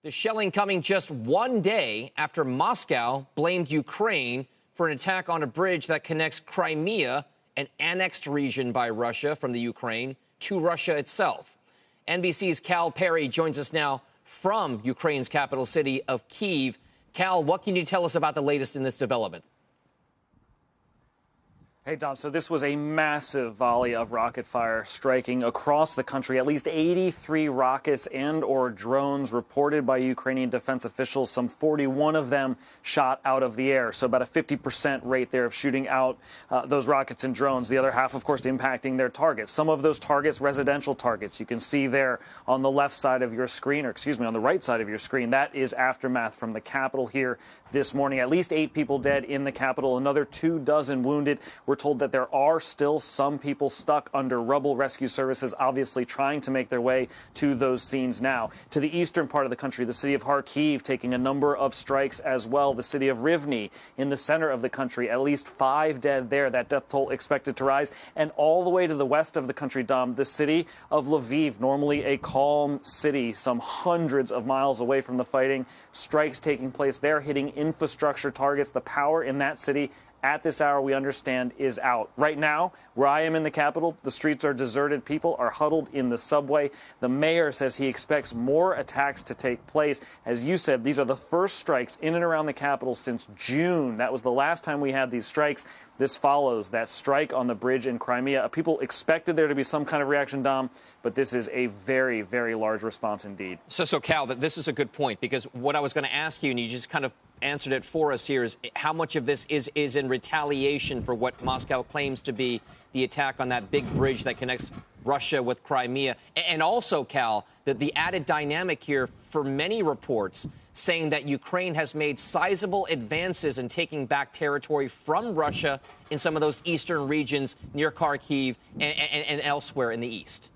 The shelling coming just one day after Moscow blamed Ukraine for an attack on a bridge that connects Crimea, an annexed region by Russia from the Ukraine, to Russia itself. NBC's Cal Perry joins us now from Ukraine's capital city of Kyiv. Cal, what can you tell us about the latest in this development? Hey, Dom, so this was a massive volley of rocket fire striking across the country. At least 83 rockets and or drones reported by Ukrainian defense officials, some 41 of them shot out of the air. So about a 50% rate there of shooting out those rockets and drones. The other half, of course, impacting their targets. Some of those targets, residential targets. You can see there on the left side of your screen, or excuse me, on the right side of your screen. That is aftermath from the Capitol here this morning. At least 8 people dead in the Capitol, another 24 wounded. We're told that there are still some people stuck under rubble. Rescue services obviously trying to make their way to those scenes now. To the eastern part of the country, the city of Kyiv taking a number of strikes as well. The city of Rivne in the center of the country, at least 5 dead there. That death toll expected to rise. And all the way to the west of the country, Dom, the city of Lviv, normally a calm city, some hundreds of miles away from the fighting. Strikes taking place there, hitting infrastructure targets. The power in that city at this hour, we understand, is out. Right now, where I am in the capital, the streets are deserted. People are huddled in the subway. The mayor says he expects more attacks to take place. As you said, these are the first strikes in and around the capital since June. That was the last time we had these strikes. This follows that strike on the bridge in Crimea. People expected there to be some kind of reaction, Dom, but this is a very, very large response indeed. So Cal, this is a good point, because what I was going to ask you, and you just kind of answered it for us here, is how much of this is in retaliation for what Moscow claims to be the attack on that big bridge that connects Russia with Crimea. And also, Cal, that the added dynamic here for many reports saying that Ukraine has made sizable advances in taking back territory from Russia in some of those eastern regions near Kharkiv and elsewhere in the east.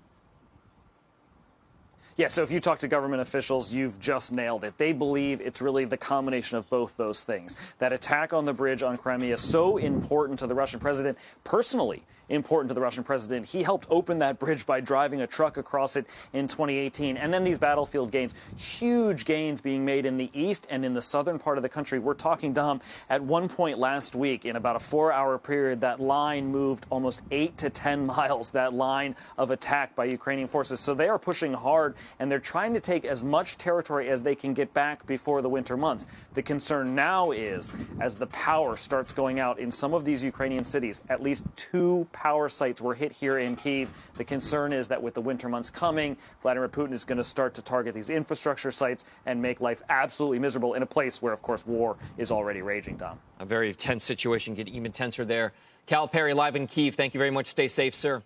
Yeah, so if you talk to government officials, you've just nailed it. They believe it's really the combination of both those things. That attack on the bridge on Crimea, so important to the Russian president, personally important to the Russian president. He helped open that bridge by driving a truck across it in 2018. And then these battlefield gains, huge gains being made in the east and in the southern part of the country. We're talking, Dom, at one point last week, in about a 4-hour period, that line moved almost 8 to 10 miles, that line of attack by Ukrainian forces. So they are pushing hard, and they're trying to take as much territory as they can get back before the winter months. The concern now is, as the power starts going out in some of these Ukrainian cities, at least 2 power sites were hit here in Kyiv. The concern is that with the winter months coming, Vladimir Putin is going to start to target these infrastructure sites and make life absolutely miserable in a place where, of course, war is already raging, Dom. A very tense situation, getting even tenser there. Cal Perry live in Kyiv. Thank you very much. Stay safe, sir.